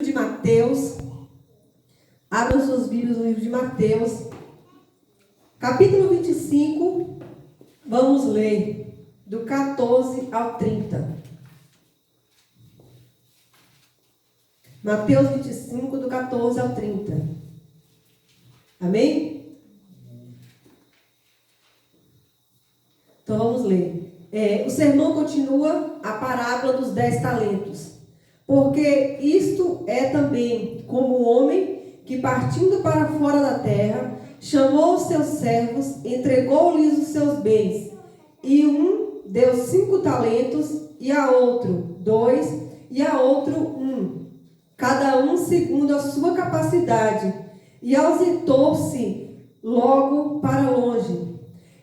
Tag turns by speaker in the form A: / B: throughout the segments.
A: De Mateus, abram suas Bíblias no livro de Mateus, capítulo 25, vamos ler do 14 ao 30. Mateus 25, do 14 ao 30. Amém? Então vamos ler. O sermão continua a parábola dos 10 talentos. Porque isto é também como o homem que, partindo para fora da terra, chamou os seus servos, entregou-lhes os seus bens. E um deu 5 talentos, e a outro 2, e a outro 1, cada um segundo a sua capacidade. E ausentou-se logo para longe.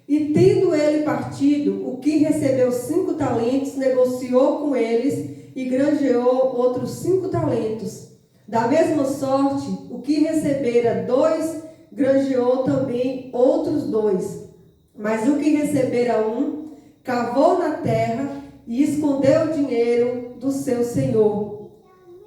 A: E tendo ele partido, o que recebeu 5 talentos, negociou com eles, e granjeou outros 5 talentos. Da mesma sorte, o que recebera 2, granjeou também outros 2. Mas o que recebera 1, cavou na terra e escondeu o dinheiro do seu senhor.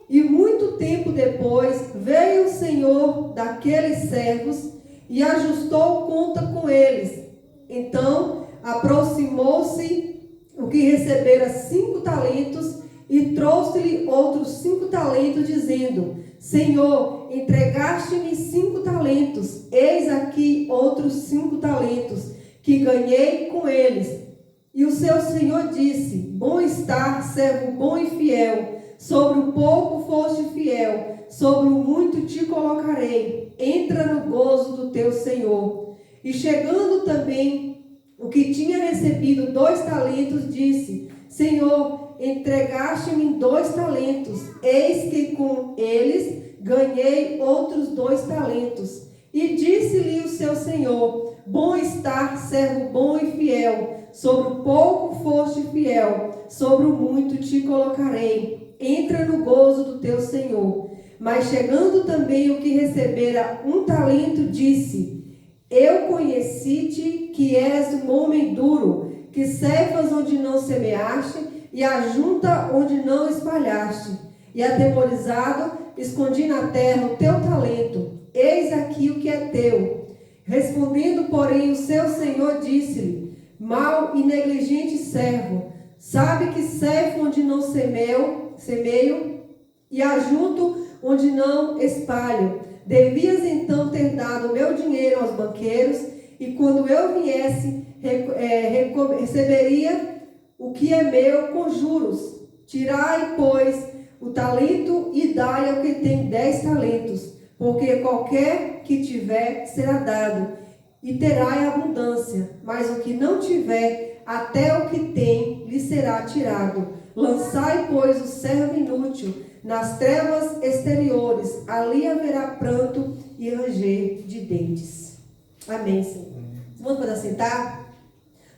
A: E muito tempo depois, veio o senhor daqueles servos e ajustou conta com eles. Então, aproximou-se o que recebera 5 talentos e trouxe-lhe outros 5 talentos, dizendo: Senhor, entregaste-me 5 talentos, eis aqui outros 5 talentos, que ganhei com eles. E o seu senhor disse: Bom estar, servo bom e fiel, sobre o pouco foste fiel, sobre o muito te colocarei, entra no gozo do teu senhor. E chegando também o que tinha recebido 2 talentos, disse: Senhor, entregaste-me 2 talentos, eis que com eles ganhei outros 2 talentos. E disse-lhe o seu senhor: Bom estar, servo bom e fiel, sobre o pouco foste fiel, sobre o muito te colocarei, entra no gozo do teu senhor. Mas chegando também o que recebera 1 talento, disse: Eu conheci-te que és um homem duro, que ceifas onde não semeaste, e ajunta onde não espalhaste. E atemorizado, escondi na terra o teu talento. Eis aqui o que é teu. Respondendo, porém, o seu senhor disse-lhe: Mau e negligente servo, sabe que ceifo onde não semeio, e ajunto onde não espalho. Devias então ter dado o meu dinheiro aos banqueiros, e quando eu viesse, receberia o que é meu com juros. Tirai, pois, o talento e dai ao que tem 10 talentos, porque qualquer que tiver será dado, e terá abundância, mas o que não tiver, até o que tem lhe será tirado. Lançai, pois, o servo inútil nas trevas exteriores, ali haverá pranto e ranger de dentes. Amém, Senhor. Vamos para sentar?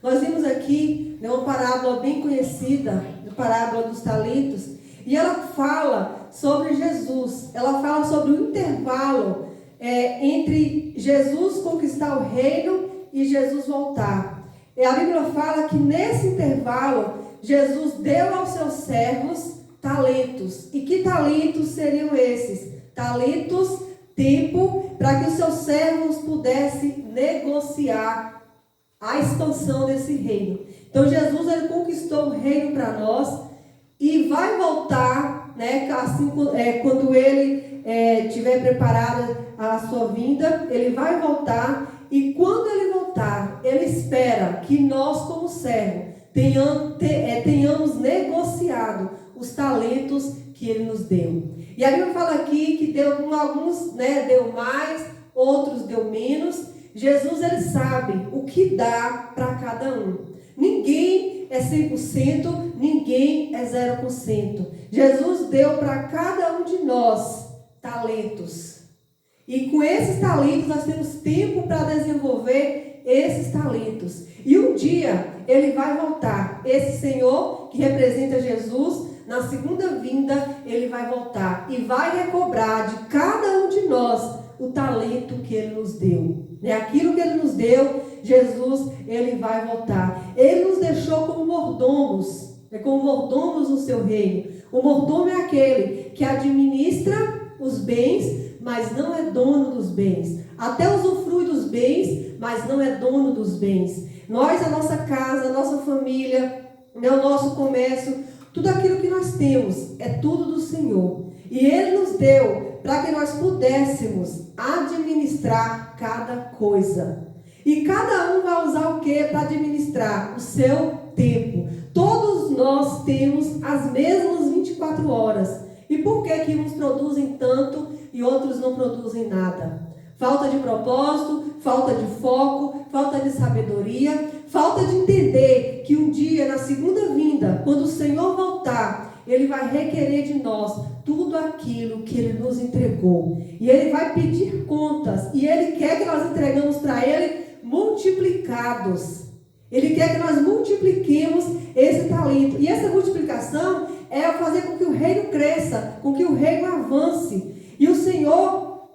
A: Nós vimos aqui uma parábola bem conhecida, a parábola dos talentos, e ela fala sobre Jesus, ela fala sobre o intervalo entre Jesus conquistar o reino e Jesus voltar. E a Bíblia fala que nesse intervalo, Jesus deu aos seus servos talentos. E que talentos seriam esses? Talentos, tempo, para que os seus servos pudessem negociar a expansão desse reino. Então Jesus, ele conquistou o reino para nós e vai voltar, né, assim, quando ele tiver preparado a sua vinda, ele vai voltar, e quando ele voltar, ele espera que nós, como servo, tenhamos negociado os talentos que ele nos deu. E a Bíblia fala aqui que deu alguns, né, deu mais, outros deu menos. Jesus, ele sabe o que dá para cada um. Ninguém é 100%, ninguém é 0%. Jesus deu para cada um de nós talentos. E com esses talentos nós temos tempo para desenvolver esses talentos. E um dia ele vai voltar. Esse Senhor que representa Jesus, na segunda vinda, ele vai voltar e vai recobrar de cada um de nós o talento que ele nos deu. Aquilo que ele nos deu, Jesus, ele vai voltar. Ele nos deixou como mordomos no seu reino. O mordomo é aquele que administra os bens, mas não é dono dos bens. Até usufrui dos bens, mas não é dono dos bens. Nós, a nossa casa, a nossa família, o nosso comércio, tudo aquilo que nós temos é tudo do Senhor. E Ele nos deu para que nós pudéssemos administrar cada coisa. E cada um vai usar o que para administrar? O seu tempo. Todos nós temos as mesmas 24 horas. E por que uns produzem tanto e outros não produzem nada? Falta de propósito, falta de foco, falta de sabedoria, falta de entender que um dia, na segunda vinda, quando o Senhor voltar, Ele vai requerer de nós tudo aquilo que Ele nos entregou. E Ele vai pedir contas. E Ele quer que nós entregamos para Ele multiplicados. Ele quer que nós multipliquemos esse talento. E essa multiplicação é fazer com que o reino cresça, com que o reino avance. E o Senhor,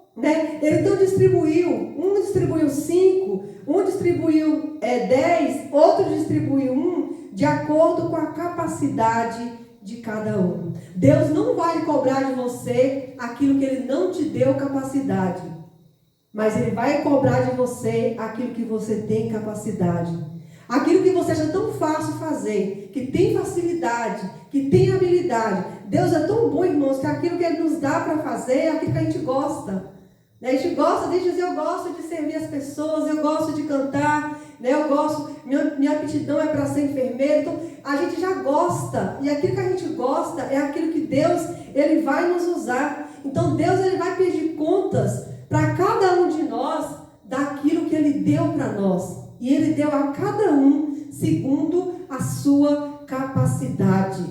A: Ele então distribuiu. Um distribuiu 5, um distribuiu 10, outro distribuiu 1, de acordo com a capacidade de cada um. Deus não vai cobrar de você aquilo que Ele não te deu capacidade. Mas Ele vai cobrar de você aquilo que você tem capacidade. Aquilo que você acha tão fácil fazer, que tem facilidade, que tem habilidade. Deus é tão bom, irmãos, que aquilo que Ele nos dá para fazer é aquilo que a gente gosta. A gente gosta de dizer, eu gosto de servir as pessoas, eu gosto de cantar, eu gosto, minha aptidão é para ser enfermeira. Então, a gente já gosta. E aquilo que a gente gosta é aquilo que Deus, Ele vai nos usar. Então, Deus, Ele vai pedir contas para cada um de nós daquilo que Ele deu para nós. E Ele deu a cada um segundo a sua capacidade.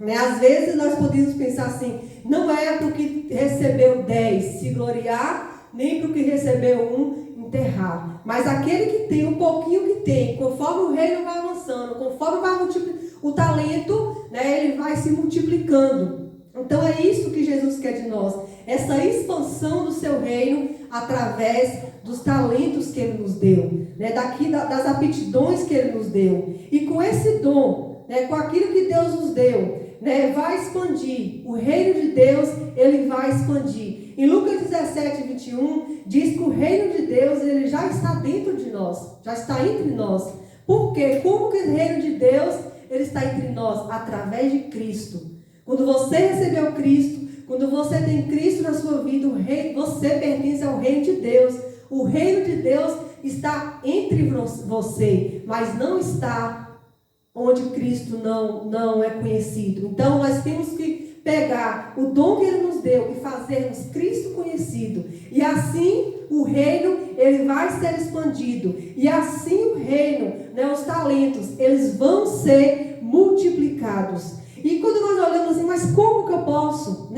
A: Às vezes nós podemos pensar assim, não é para o que recebeu 10 se gloriar, nem para o que recebeu 1 enterrar. Mas aquele que tem um pouquinho que tem, conforme o reino vai avançando, conforme vai o talento, ele vai se multiplicando. Então é isso que Jesus quer de nós, essa expansão do seu reino através dos talentos que Ele nos deu, das aptidões que Ele nos deu. E com esse dom, com aquilo que Deus nos deu, vai expandir. O reino de Deus, Ele vai expandir. Em Lucas 17, 21, diz que o reino de Deus, ele já está dentro de nós, já está entre nós. Por quê? Como que o reino de Deus, ele está entre nós? Através de Cristo. Quando você recebeu Cristo, quando você tem Cristo na sua vida, você pertence ao reino de Deus. O reino de Deus está entre você, mas não está onde Cristo não é conhecido. Então nós temos que pegar o dom que Ele nos deu e fazermos Cristo conhecido. E assim o reino, ele vai ser expandido. E assim o reino, os talentos, eles vão ser multiplicados. E quando nós olhamos assim, mas como que eu posso,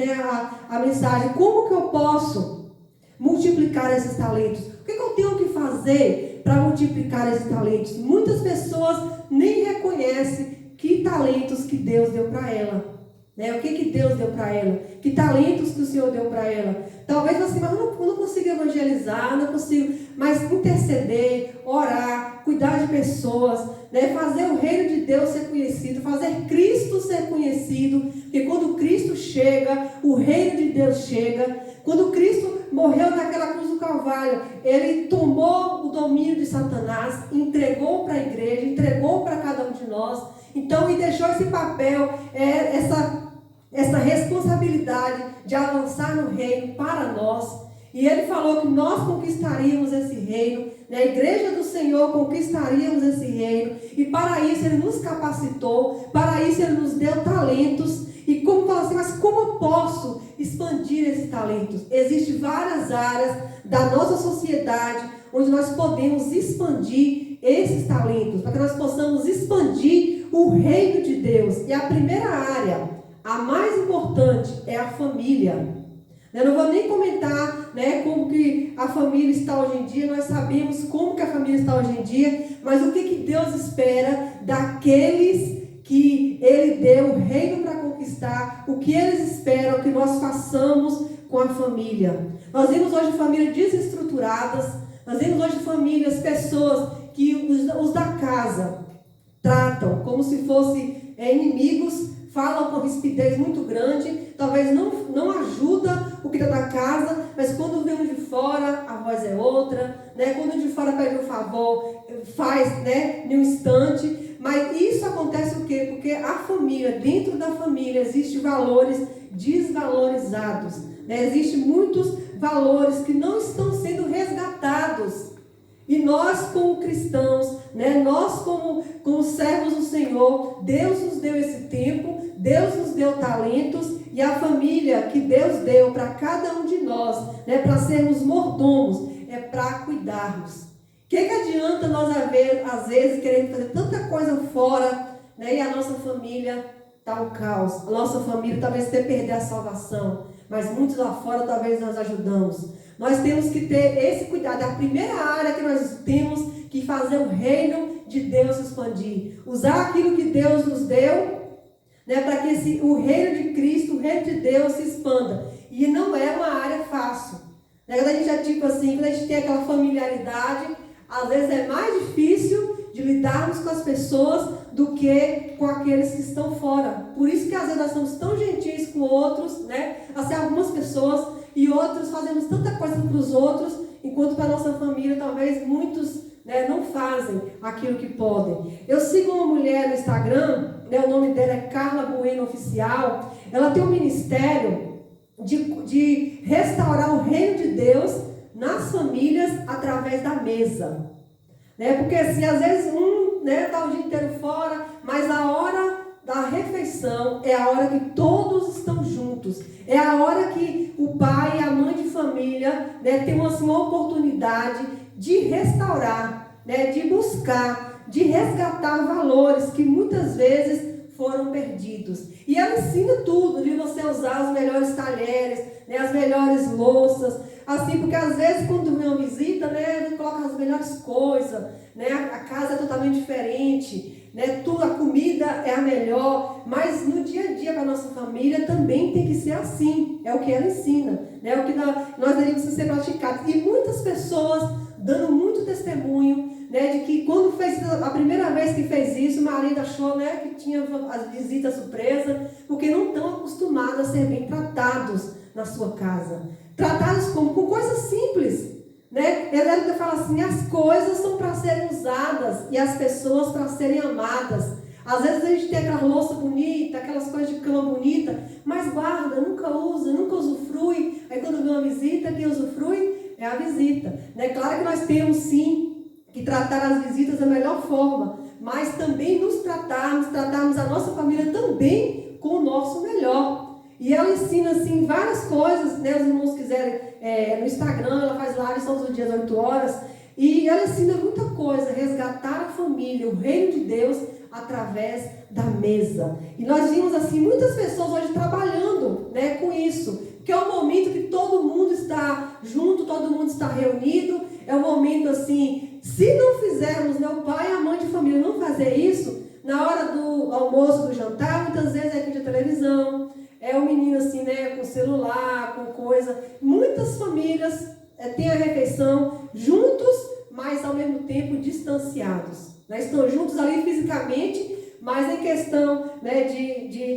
A: a mensagem, como que eu posso multiplicar esses talentos? O que eu tenho que fazer para multiplicar esses talentos? Muitas pessoas nem reconhecem que talentos que Deus deu para ela. O que Deus deu para ela? Que talentos que o Senhor deu para ela? Talvez assim, mas eu não consigo evangelizar, não consigo, mas interceder, orar, cuidar de pessoas, fazer o reino de Deus ser conhecido, fazer Cristo ser conhecido, porque quando Cristo chega, o reino de Deus chega. Quando Cristo morreu naquela cruz do Calvário, Ele tomou o domínio de Satanás, entregou para a igreja, entregou para cada um de nós. Então, e deixou esse papel, essa responsabilidade de avançar no reino para nós. E Ele falou que nós conquistaríamos esse reino, a igreja do Senhor conquistaríamos esse reino. E para isso Ele nos capacitou, para isso Ele nos deu talentos. E como fala assim, mas como eu posso expandir esses talentos? Existem várias áreas da nossa sociedade onde nós podemos expandir esses talentos, para que nós possamos expandir o reino de Deus. E a primeira área, a mais importante, é a família. Eu não vou nem comentar como que a família está hoje em dia, nós sabemos como que a família está hoje em dia, mas o que Deus espera daqueles que Ele deu o reino para conquistar, o que eles esperam que nós façamos com a família. Nós vemos hoje famílias desestruturadas, nós vemos hoje famílias, pessoas que os da casa tratam como se fossem inimigos, falam com rispidez muito grande, talvez não ajuda o que está na casa, mas quando vem um de fora, a voz é outra, né? Quando um de fora pede um favor, faz, né, em um instante. Mas isso acontece o quê? Porque a família, dentro da família, existem valores desvalorizados, né? Existem muitos valores que não estão sendo resgatados. E nós, como cristãos, né, nós como servos do Senhor, Deus nos deu esse tempo, Deus nos deu talentos, e a família que Deus deu para cada um de nós, né, para sermos mordomos, é para cuidarmos. O que adianta nós, às vezes, querendo fazer tanta coisa fora, né, e a nossa família está um caos. A nossa família talvez até perder a salvação, mas muitos lá fora talvez nós ajudamos. Nós temos que ter esse cuidado. É a primeira área que nós temos que fazer o reino de Deus se expandir. Usar aquilo que Deus nos deu, né, para que o reino de Cristo, o reino de Deus se expanda. E não é uma área fácil. Né? Quando a gente é tipo assim, quando a gente tem aquela familiaridade, às vezes é mais difícil de lidarmos com as pessoas do que com aqueles que estão fora. Por isso que às vezes nós somos tão gentis com outros, né? Assim, algumas pessoas, e outros fazemos tanta coisa para os outros, enquanto para a nossa família talvez muitos, né, não fazem aquilo que podem. Eu sigo uma mulher no Instagram, né, o nome dela é Carla Bueno Oficial. Ela tem um ministério de restaurar o reino de Deus nas famílias através da mesa. Né? Porque assim, às vezes está o dia inteiro fora, mas a hora da refeição é a hora que todos estão juntos. É a hora que o pai e a mãe de família, né, tem uma oportunidade de restaurar, né, de buscar, de resgatar valores que muitas vezes foram perdidos. E ela ensina tudo, de você usar os melhores talheres, né, as melhores louças, assim, porque às vezes quando vem uma visita, né, coloca as melhores coisas, né, a casa é totalmente diferente, né, tudo, a comida é a melhor, mas no dia a dia para a nossa família também tem que ser assim, é o que ela ensina, né, é o que nós devemos ser praticados. E muitas pessoas dando muito testemunho, né, de que quando fez a primeira vez que fez isso, o marido achou, né, que tinha as visitas surpresa, porque não estão acostumados a ser bem tratados na sua casa. Tratados como com coisas simples, né? Ele ainda fala assim, as coisas são para serem usadas e as pessoas para serem amadas. Às vezes a gente tem aquela louça bonita, aquelas coisas de cama bonita, mas guarda, nunca usa, nunca usufrui. Aí quando vem uma visita, quem usufrui é a visita, né? Claro que nós temos sim que tratar as visitas da melhor forma, mas também nos tratarmos a nossa família também com o nosso melhor. E ela ensina assim várias coisas, né? Os irmãos quiserem, no Instagram, ela faz lives todos os dias, 8 horas, e ela ensina muita coisa, resgatar a família, o reino de Deus, através da mesa. E nós vimos assim muitas pessoas hoje trabalhando, né, com isso, que é o momento que todo mundo está junto, todo mundo está reunido, é o momento assim, se não fizermos, né, o pai e a mãe de família não fazer isso, na hora do almoço, do jantar, muitas vezes é aqui de televisão, é o menino assim, né, com celular, com coisa. Muitas famílias têm a refeição juntos, mas ao mesmo tempo distanciados. Né? Estão juntos ali fisicamente, mas em questão, né,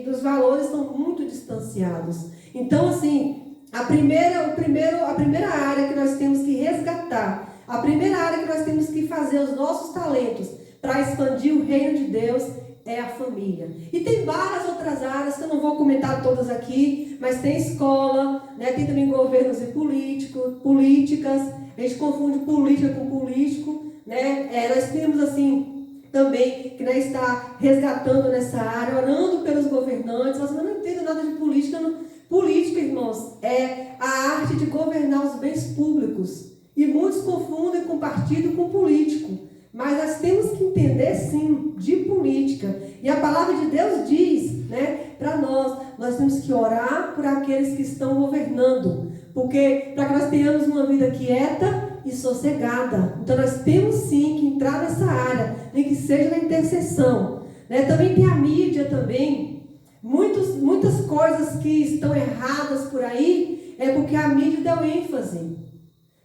A: dos valores estão muito distanciados. Então, assim, a primeira área que nós temos que resgatar, a primeira área que nós temos que fazer os nossos talentos para expandir o reino de Deus é a família. E tem várias outras áreas que eu não vou comentar todas aqui, mas tem escola, né? Tem também governos e políticas, a gente confunde política com político, né? Nós temos assim também que né, está resgatando nessa área, orando pelos governantes. Mas eu não entendo nada de política. Política, irmãos, é a arte de governar os bens públicos. E muitos confundem com partido com político. Mas nós temos que entender, sim, de política. E a palavra de Deus diz, né, para nós temos que orar por aqueles que estão governando. Porque para que nós tenhamos uma vida quieta e sossegada. Então nós temos, sim, que entrar nessa área, nem que seja na intercessão. Né? Também tem a mídia também. Muitas coisas que estão erradas por aí, é porque a mídia deu ênfase.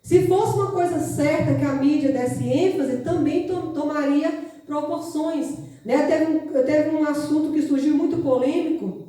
A: Se fosse uma coisa certa que a mídia desse ênfase, também tomaria proporções. Né? Teve um assunto que surgiu muito polêmico,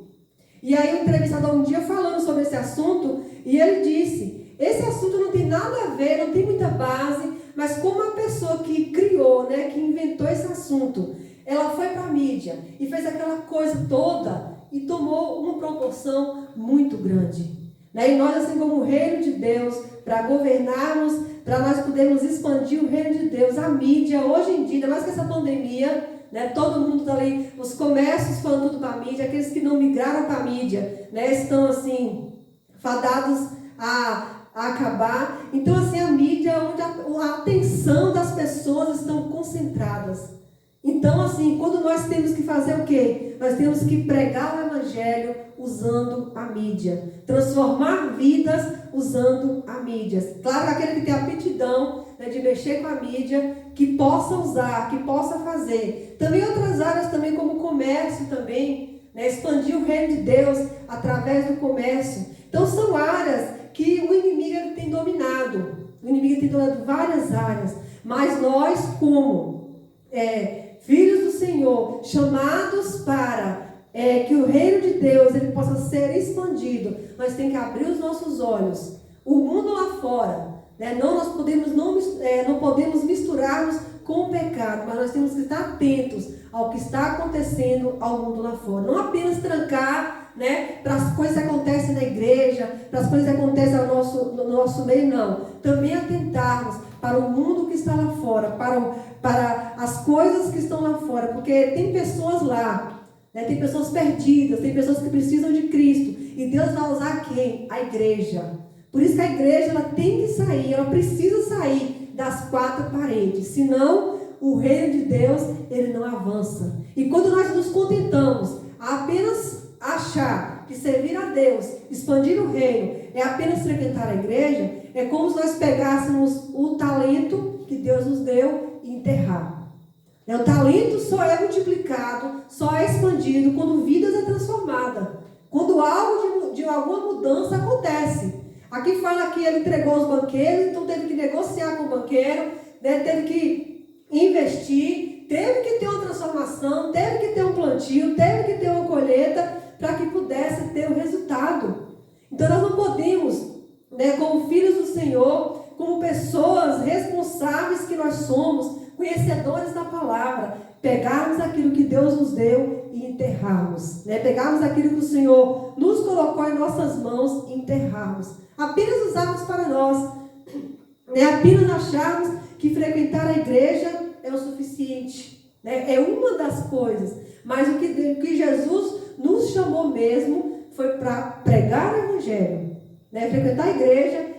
A: e aí o entrevistador um dia falando sobre esse assunto, e ele disse, esse assunto não tem nada a ver, não tem muita base, mas como a pessoa que criou, né, que inventou esse assunto, ela foi para a mídia e fez aquela coisa toda e tomou uma proporção muito grande. Né? E nós, assim como o reino de Deus, para governarmos, para nós podermos expandir o reino de Deus, a mídia, hoje em dia, ainda mais com essa pandemia, né, todo mundo está ali, os comércios falando tudo para a mídia, aqueles que não migraram para a mídia, né, estão assim, fadados a acabar. Então, assim, a mídia é onde a atenção das pessoas estão concentradas. Então, assim, quando nós temos que fazer o quê? Nós temos que pregar o evangelho usando a mídia. Transformar vidas usando a mídia. Claro que aquele que tem aptidão, né, de mexer com a mídia, que possa usar, que possa fazer. Também outras áreas, também como o comércio também, né, expandir o reino de Deus através do comércio. Então, são áreas que o inimigo tem dominado. O inimigo tem dominado várias áreas. Mas nós, como filhos do Senhor, chamados para que o reino de Deus ele possa ser expandido, nós temos que abrir os nossos olhos. O mundo lá fora, né, não podemos misturar-nos com o pecado, mas nós temos que estar atentos ao que está acontecendo ao mundo lá fora. Não apenas trancar, né, para as coisas que acontecem na igreja, para as coisas que acontecem no nosso meio, não. Também atentarmos para o mundo que está lá fora, para as coisas que estão lá fora, porque tem pessoas lá, né, tem pessoas perdidas, tem pessoas que precisam de Cristo, e Deus vai usar quem? A igreja. Por isso que a igreja ela tem que sair, ela precisa sair das quatro paredes, senão o reino de Deus ele não avança. E quando nós nos contentamos a apenas achar que servir a Deus, expandir o reino, é apenas frequentar a igreja, é como se nós pegássemos o talento que Deus nos deu e enterrar. O talento só é multiplicado, só é expandido quando vidas é transformada, quando algo de alguma mudança acontece. Aqui fala que ele entregou os banqueiros, então teve que negociar com o banqueiro, né, teve que investir, teve que ter uma transformação, teve que ter um plantio, teve que ter uma colheita para que pudesse ter o resultado. Então nós não podemos, né, como filhos do Senhor, como pessoas responsáveis que nós somos, conhecedores da palavra, pegarmos aquilo que Deus nos deu e enterrarmos, né? Pegarmos aquilo que o Senhor nos colocou em nossas mãos e enterrarmos. Apenas usarmos para nós, né? Apenas acharmos que frequentar a igreja é o suficiente, né? É uma das coisas, mas o que Jesus nos chamou mesmo foi para pregar o evangelho, né? Frequentar a igreja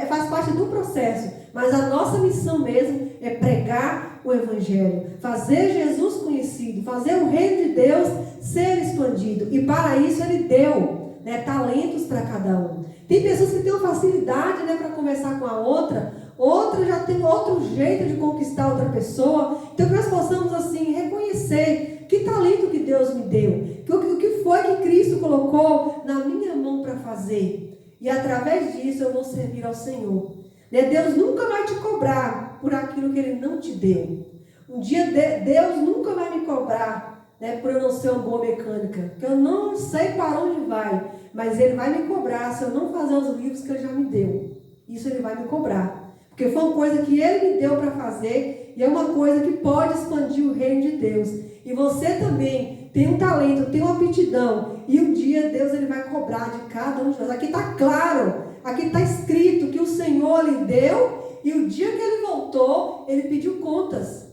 A: faz parte do processo, mas a nossa missão mesmo é pregar o evangelho, fazer Jesus conhecido, fazer o reino de Deus ser expandido. E para isso ele deu, né, talentos para cada um. Tem pessoas que têm uma facilidade, né, para conversar com a outra já tem outro jeito de conquistar outra pessoa. Então que nós possamos assim reconhecer que talento que Deus me deu, o que foi que Cristo colocou na minha mão para fazer. E através disso eu vou servir ao Senhor. Deus nunca vai te cobrar por aquilo que Ele não te deu. Um dia Deus nunca vai me cobrar, né, por eu não ser uma boa mecânica. Que eu não sei para onde vai. Mas Ele vai me cobrar se eu não fazer os livros que Ele já me deu. Isso Ele vai me cobrar. Porque foi uma coisa que Ele me deu para fazer. E é uma coisa que pode expandir o reino de Deus. E você também tem um talento, tem uma aptidão. E um dia Deus ele vai cobrar de cada um de nós. Aqui está claro, aqui está escrito que o Senhor lhe deu. E o dia que ele voltou, ele pediu contas.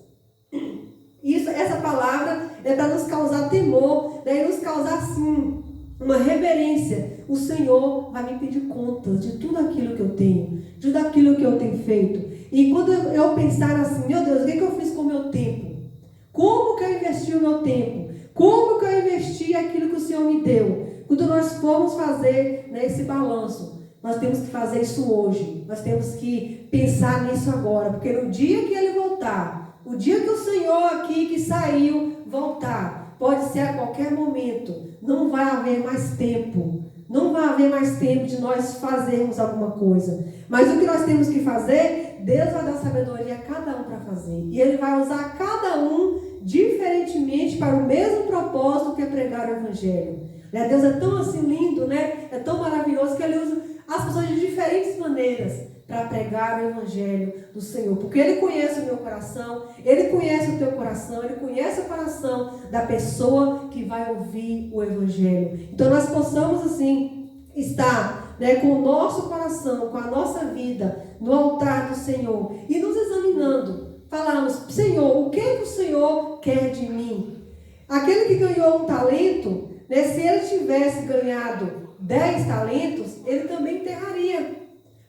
A: Essa palavra é para nos causar temor, né, e nos causar assim, uma reverência. O Senhor vai me pedir contas de tudo aquilo que eu tenho, de tudo aquilo que eu tenho feito. E quando eu pensar assim, meu Deus, o que eu fiz com o meu tempo? Como que eu investi o meu tempo? Como que eu investi aquilo que o Senhor me deu? Quando nós formos fazer, né, esse balanço, nós temos que fazer isso hoje. Nós temos que pensar nisso agora. Porque no dia que ele voltar, o dia que o Senhor aqui que saiu voltar, pode ser a qualquer momento. Não vai haver mais tempo. Não vai haver mais tempo de nós fazermos alguma coisa. Mas o que nós temos que fazer, Deus vai dar sabedoria a cada um para fazer. E Ele vai usar cada um diferentemente para o mesmo propósito que é pregar o Evangelho. Deus é tão assim lindo, né? É tão maravilhoso que Ele usa as pessoas de diferentes maneiras para pregar o Evangelho do Senhor. Porque Ele conhece o meu coração, Ele conhece o teu coração, Ele conhece o coração da pessoa que vai ouvir o Evangelho. Então nós possamos assim estar, né, com o nosso coração, com a nossa vida no altar do Senhor e nos examinando. Falarmos: Senhor, o que o Senhor quer de mim? Aquele que ganhou um talento, né, se ele tivesse ganhado 10 talentos, ele também enterraria.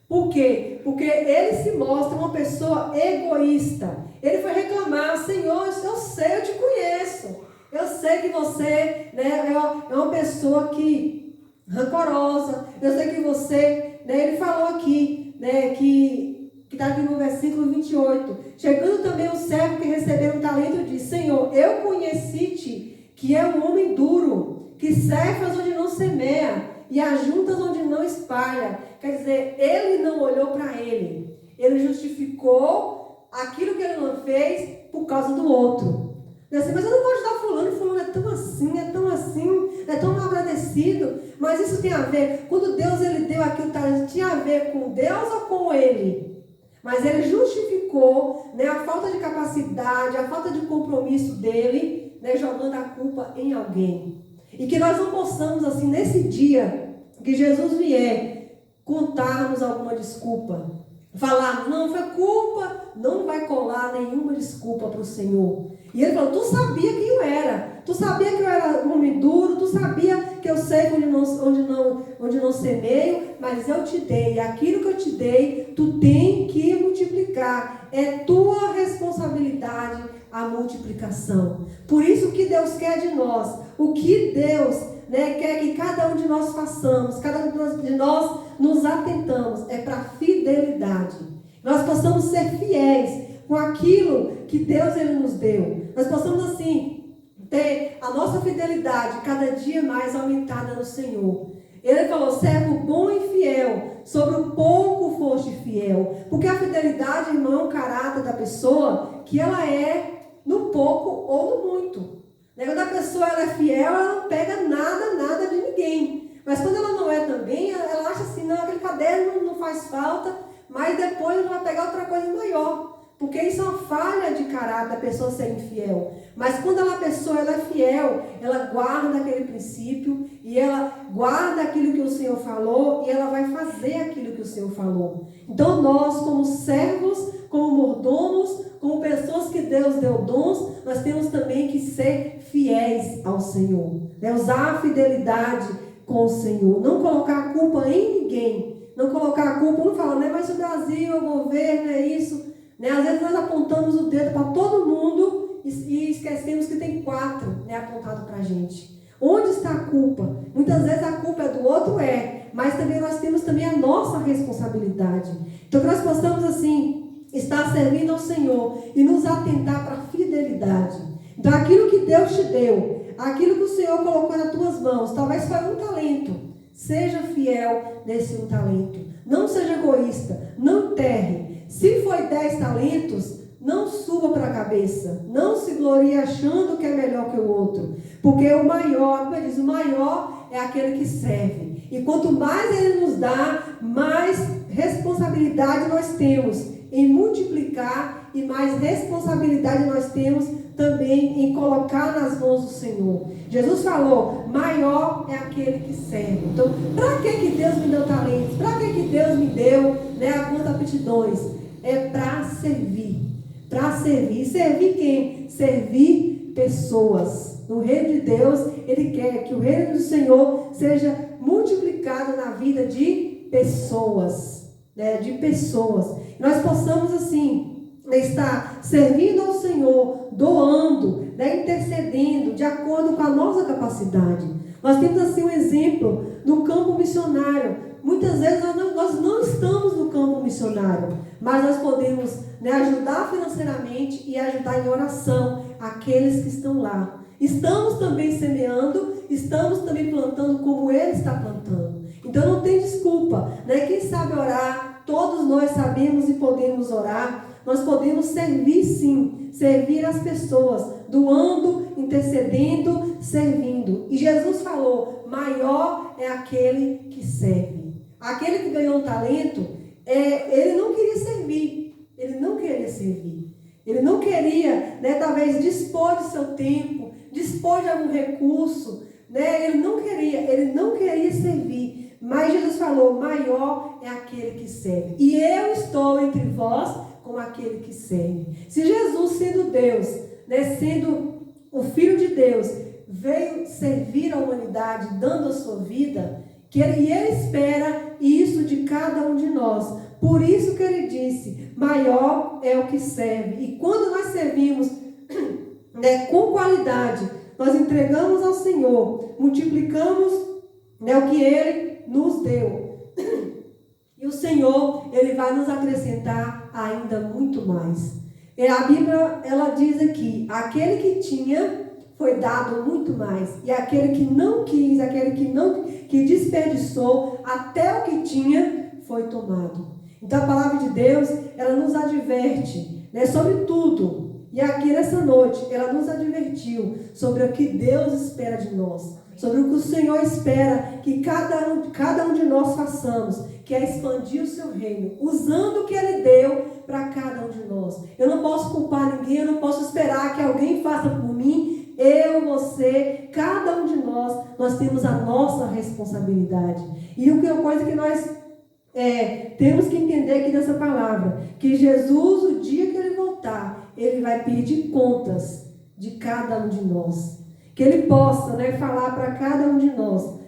A: Por quê? Porque ele se mostra uma pessoa egoísta. Ele foi reclamar: Senhor, eu sei, eu te conheço. Eu sei que você, né, é uma pessoa que rancorosa. Eu sei que você, né, ele falou aqui, né, que está aqui no versículo 28. Chegando também o servo que recebeu um talento, disse: Senhor, eu conheci-te, que é um homem duro, que cefas onde não semeia e ajuntas onde não espalha. Quer dizer, ele não olhou para ele. Ele justificou aquilo que ele não fez por causa do outro. Assim, mas eu não vou ajudar fulano é tão assim, é tão mal agradecido. Mas isso tem a ver, quando Deus ele deu aquilo, tinha a ver com Deus ou com ele? Mas ele justificou, né, a falta de capacidade, a falta de compromisso dele, né, jogando a culpa em alguém. E que nós não possamos, assim, nesse dia que Jesus vier, contarmos alguma desculpa. Falarmos: não foi culpa, não vai colar nenhuma desculpa para o Senhor. E ele falou: tu sabia quem eu era, tu sabia que eu era um homem duro, tu sabia que eu sei onde não semeio, mas eu te dei, aquilo que eu te dei, tu tem que multiplicar, é tua responsabilidade a multiplicação. Por isso o que Deus quer de nós, o que Deus, né, quer que cada um de nós façamos, cada um de nós nos atentamos, é para a fidelidade. Nós possamos ser fiéis com aquilo que Deus ele nos deu. Nós possamos assim ter a nossa fidelidade cada dia mais aumentada no Senhor. Ele falou: servo bom e fiel, sobre o pouco foste fiel. Porque a fidelidade, irmão, é um caráter da pessoa que ela é no pouco ou no muito. Quando a pessoa ela é fiel, ela não pega nada de ninguém. Mas quando ela não é também, ela acha assim: não, aquele caderno não faz falta, mas depois ela vai pegar outra coisa maior. Porque isso é uma falha de caráter, a pessoa ser infiel. Mas quando a pessoa ela é fiel, ela guarda aquele princípio e ela guarda aquilo que o Senhor falou e ela vai fazer aquilo que o Senhor falou. Então nós, como servos, como mordomos, como pessoas que Deus deu dons, nós temos também que ser fiéis ao Senhor. Usar a fidelidade com o Senhor. Não colocar a culpa em ninguém. Não colocar a culpa, não fala, né, mas o Brasil, o governo, é isso. Às vezes nós apontamos o dedo para todo mundo e esquecemos que tem 4, né, apontado para a gente. Onde está a culpa? Muitas vezes a culpa é do outro, mas também nós temos também a nossa responsabilidade. Então que nós possamos assim estar servindo ao Senhor e nos atentar para a fidelidade. Então aquilo que Deus te deu, aquilo que o Senhor colocou nas tuas mãos, talvez foi um talento. Seja fiel nesse um talento. Não seja egoísta, não enterre. Se foi 10 talentos, não suba para a cabeça. Não se glorie achando que é melhor que o outro. Porque o maior, como ele diz, o maior é aquele que serve. E quanto mais ele nos dá, mais responsabilidade nós temos em multiplicar e mais responsabilidade nós temos também em colocar nas mãos do Senhor. Jesus falou: maior é aquele que serve. Então, para que Deus me deu talentos? Para que Deus me deu, né, algumas aptidões? É para servir. Para servir. Servir quem? Servir pessoas. No reino de Deus, Ele quer que o reino do Senhor seja multiplicado na vida de pessoas. Né? De pessoas. Nós possamos assim estar servindo ao Senhor, doando, né, intercedendo, de acordo com a nossa capacidade. Nós temos assim um exemplo no campo missionário. Muitas vezes nós não estamos no campo missionário, mas nós podemos, né, ajudar financeiramente e ajudar em oração aqueles que estão lá. Estamos também semeando, estamos também plantando como Ele está plantando. Então não tem desculpa, né? Quem sabe orar, todos nós sabemos e podemos orar. Nós podemos servir sim, servir as pessoas, doando, intercedendo, servindo. E Jesus falou, maior é aquele que serve. Aquele que ganhou um talento, ele não queria servir, ele não queria servir. Ele não queria, né, talvez dispor de seu tempo, dispor de algum recurso, né? Ele não queria servir. Mas Jesus falou, maior é aquele que serve. E eu estou entre vós como aquele que serve. Se Jesus, sendo Deus, né, sendo o Filho de Deus, veio servir a humanidade, dando a sua vida, e Ele espera isso de cada um de nós. Por isso que Ele disse, maior é o que serve. E quando nós servimos, né, com qualidade, nós entregamos ao Senhor, multiplicamos, né, o que Ele nos deu. E o Senhor, Ele vai nos acrescentar ainda muito mais. E a Bíblia, ela diz aqui, aquele que tinha, foi dado muito mais. E aquele que não quis, que desperdiçou, até o que tinha, foi tomado. Então a palavra de Deus, ela nos adverte, né, sobre tudo. E aqui nessa noite, ela nos advertiu sobre o que Deus espera de nós. Sobre o que o Senhor espera que cada um de nós façamos, que é expandir o seu reino, usando o que Ele deu para cada um de nós. Eu não posso culpar ninguém, eu não posso esperar que alguém faça por mim. Eu, você, cada um de nós temos a nossa responsabilidade. E uma coisa que nós temos que entender aqui nessa palavra, que Jesus, o dia que Ele voltar, Ele vai pedir contas de cada um de nós. Que Ele possa, né, falar para cada um de nós,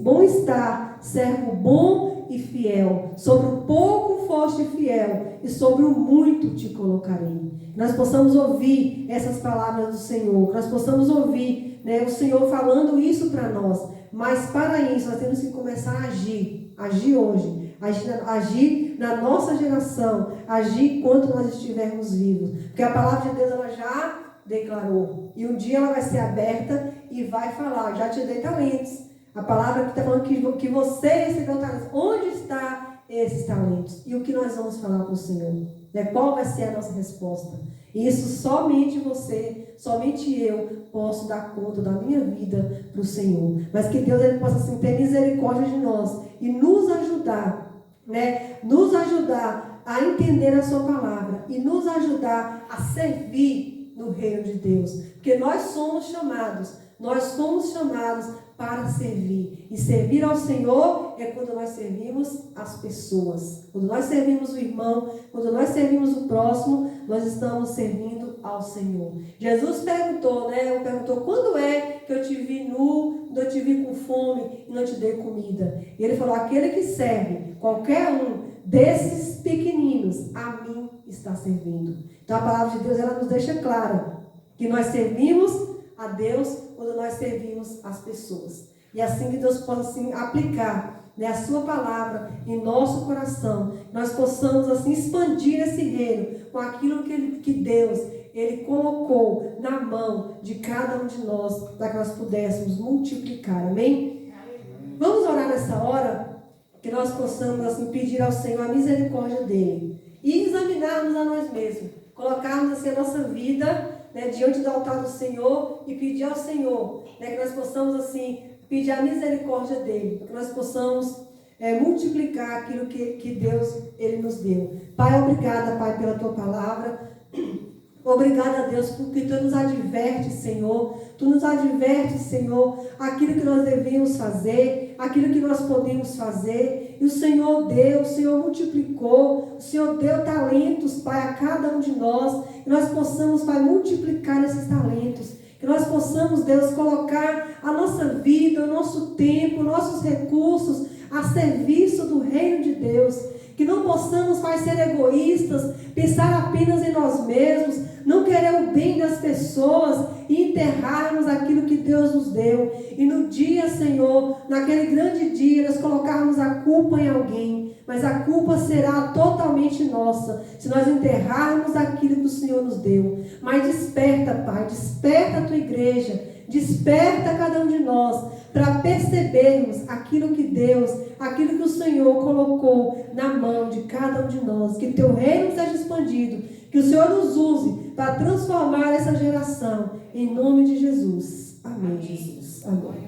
A: bom estar, servo bom e fiel. Sobre o pouco foste fiel, e sobre o muito te colocarei. Que nós possamos ouvir essas palavras do Senhor, que nós possamos ouvir, né, o Senhor falando isso para nós. Mas para isso, nós temos que começar a agir hoje, agir na nossa geração, agir enquanto nós estivermos vivos. Porque a palavra de Deus, ela já declarou. E um dia ela vai ser aberta e vai falar, já te dei talentos. A palavra que está falando que você recebeu talentos. Onde estão esses talentos? E o que nós vamos falar para o Senhor? Né? Qual vai ser a nossa resposta? E isso somente você, somente eu posso dar conta da minha vida para o Senhor. Mas que Deus, Ele possa assim, ter misericórdia de nós e nos ajudar, né? Nos ajudar a entender a sua palavra e nos ajudar a servir no reino de Deus. Porque nós somos chamados para servir. E servir ao Senhor é quando nós servimos as pessoas. Quando nós servimos o irmão, quando nós servimos o próximo, nós estamos servindo ao Senhor. Jesus perguntou, quando é que eu te vi nu, eu te vi com fome e não te dei comida? E Ele falou, aquele que serve, qualquer um desses pequeninos, a mim está servindo. Então a palavra de Deus, ela nos deixa clara que nós servimos a Deus quando nós servimos as pessoas. E assim que Deus possa assim, aplicar, né, a sua palavra em nosso coração, nós possamos assim expandir esse reino com aquilo que Deus, Ele colocou na mão de cada um de nós, para que nós pudéssemos multiplicar. Amém? Vamos orar nessa hora, que nós possamos assim pedir ao Senhor a misericórdia dEle e examinarmos a nós mesmos, colocarmos assim a nossa vida, né, diante do altar do Senhor e pedir ao Senhor, né, que nós possamos assim pedir a misericórdia dEle, que nós possamos multiplicar aquilo que Deus, Ele nos deu. Pai, obrigada, Pai, pela Tua palavra. Obrigada, Deus, porque Tu nos adverte, Senhor. Tu nos adverte, Senhor, aquilo que nós devemos fazer, aquilo que nós podemos fazer. E o Senhor deu, o Senhor multiplicou, o Senhor deu talentos, Pai, a cada um de nós. Que nós possamos, Pai, multiplicar esses talentos. Que nós possamos, Deus, colocar a nossa vida, o nosso tempo, nossos recursos a serviço do reino de Deus. Que não possamos, Pai, ser egoístas, pensar apenas em nós mesmos, não querer o bem das pessoas e enterrarmos aquilo que Deus nos deu. E no dia, Senhor, naquele grande dia, nós colocarmos a culpa em alguém, mas a culpa será totalmente nossa, se nós enterrarmos aquilo que o Senhor nos deu. Mas desperta, Pai, desperta a tua igreja, desperta cada um de nós, para percebermos aquilo que Deus, aquilo que o Senhor colocou na mão de cada um de nós. Que teu reino seja expandido, que o Senhor nos use para transformar essa geração, em nome de Jesus. Amém, Jesus. Amém.